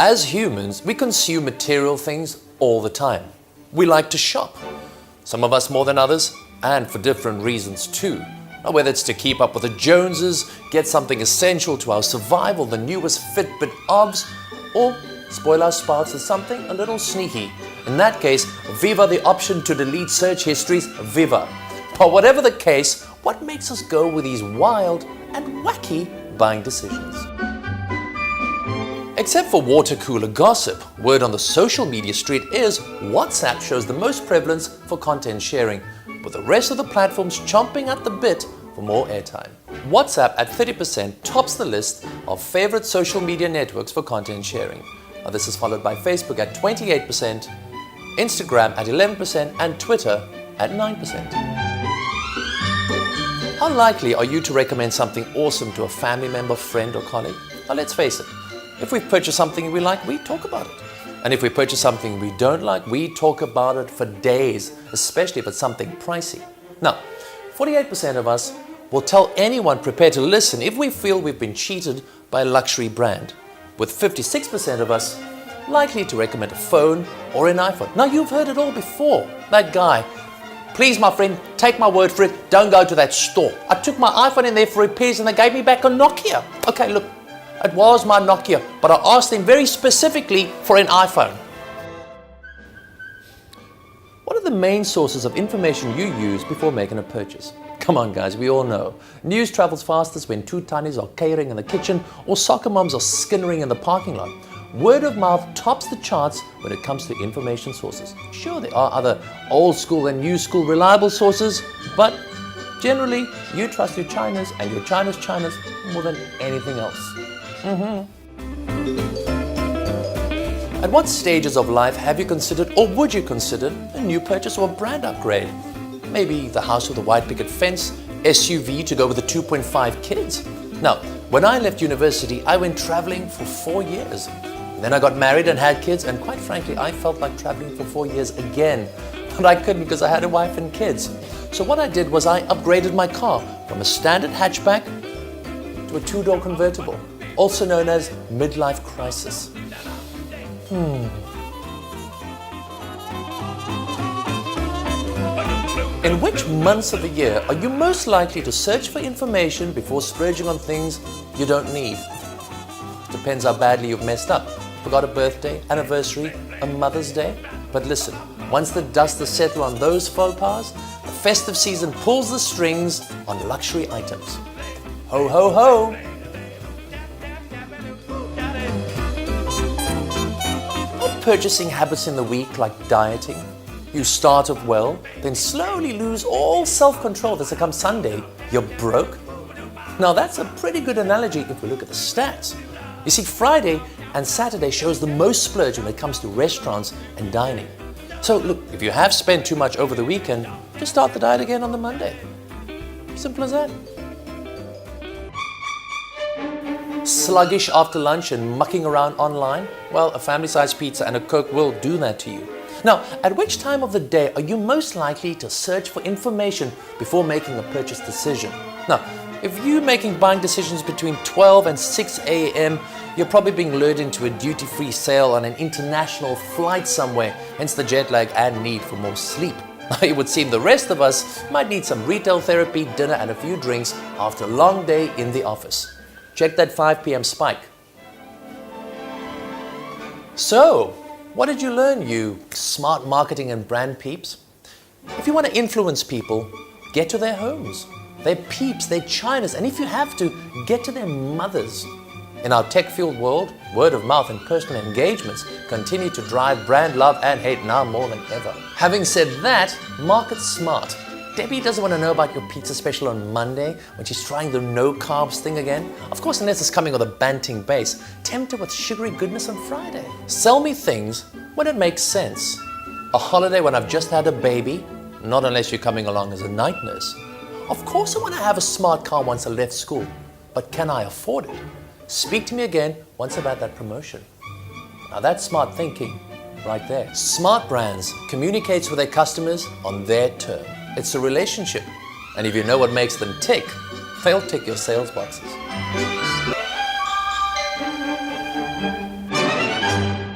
As humans, we consume material things all the time. We like to shop. Some of us more than others, and for different reasons too. Now, whether it's to keep up with the Joneses, get something essential to our survival, the newest Fitbit OBS, or spoil our spouts with something a little sneaky. In that case, viva the option to delete search histories, viva. But whatever the case, what makes us go with these wild and wacky buying decisions? Except for water cooler gossip, word on the social media street is WhatsApp shows the most prevalence for content sharing, with the rest of the platforms chomping at the bit for more airtime. WhatsApp at 30% tops the list of favorite social media networks for content sharing. Now, this is followed by Facebook at 28%, Instagram at 11%, and Twitter at 9%. How likely are you to recommend something awesome to a family member, friend, or colleague? Now, let's face it. If we've purchased something we like, we talk about it. And if we purchase something we don't like, we talk about it for days, especially if it's something pricey. Now, 48% of us will tell anyone prepared to listen if we feel we've been cheated by a luxury brand, with 56% of us likely to recommend a phone or an iPhone. Now, you've heard it all before. That guy, please, my friend, take my word for it, don't go to that store. I took my iPhone in there for repairs and they gave me back a Nokia. Okay, look. It was my Nokia, but I asked them very specifically for an iPhone. What are the main sources of information you use before making a purchase? Come on guys, we all know. News travels fastest when two tinies are catering in the kitchen or soccer moms are skinnering in the parking lot. Word of mouth tops the charts when it comes to information sources. Sure, there are other old school and new school reliable sources, but generally, you trust your Chinas and your Chinas more than anything else. At what stages of life have you considered or would you consider a new purchase or a brand upgrade? Maybe the house with a white picket fence, SUV to go with the 2.5 kids. Now, when I left university, I went traveling for 4 years. Then I got married and had kids, and quite frankly, I felt like traveling for 4 years again. But I couldn't because I had a wife and kids. So what I did was I upgraded my car from a standard hatchback to a two-door convertible, also known as midlife crisis. In which months of the year are you most likely to search for information before splurging on things you don't need? Depends how badly you've messed up. Forgot a birthday, anniversary, a Mother's Day? But listen, once the dust has settled on those faux pas, the festive season pulls the strings on luxury items. Ho, ho, ho! Purchasing habits in the week like dieting. You start off well, then slowly lose all self-control. Then come Sunday, you're broke. Now that's a pretty good analogy if we look at the stats. You see, Friday and Saturday shows the most splurge when it comes to restaurants and dining. So look, if you have spent too much over the weekend, just start the diet again on the Monday. Simple as that. Sluggish after lunch and mucking around online? Well, a family-sized pizza and a Coke will do that to you. Now, at which time of the day are you most likely to search for information before making a purchase decision? Now, if you're making buying decisions between 12 and 6 a.m., you're probably being lured into a duty-free sale on an international flight somewhere, hence the jet lag and need for more sleep. It would seem the rest of us might need some retail therapy, dinner, and a few drinks after a long day in the office. Check that 5 p.m. spike. So, what did you learn, you smart marketing and brand peeps? If you want to influence people, get to their homes, their peeps, their chinas, and if you have to, get to their mothers. In our tech-fueled world, word of mouth and personal engagements continue to drive brand love and hate now more than ever. Having said that, market smart. Debbie doesn't want to know about your pizza special on Monday when she's trying the no carbs thing again. Of course, unless it's coming with a banting base. Tempt her with sugary goodness on Friday. Sell me things when it makes sense. A holiday when I've just had a baby, not unless you're coming along as a night nurse. Of course I want to have a smart car once I left school, but can I afford it? Speak to me again once I've had that promotion. Now that's smart thinking right there. Smart brands communicates with their customers on their terms. It's a relationship, and if you know what makes them tick, they'll tick your sales boxes. Bye.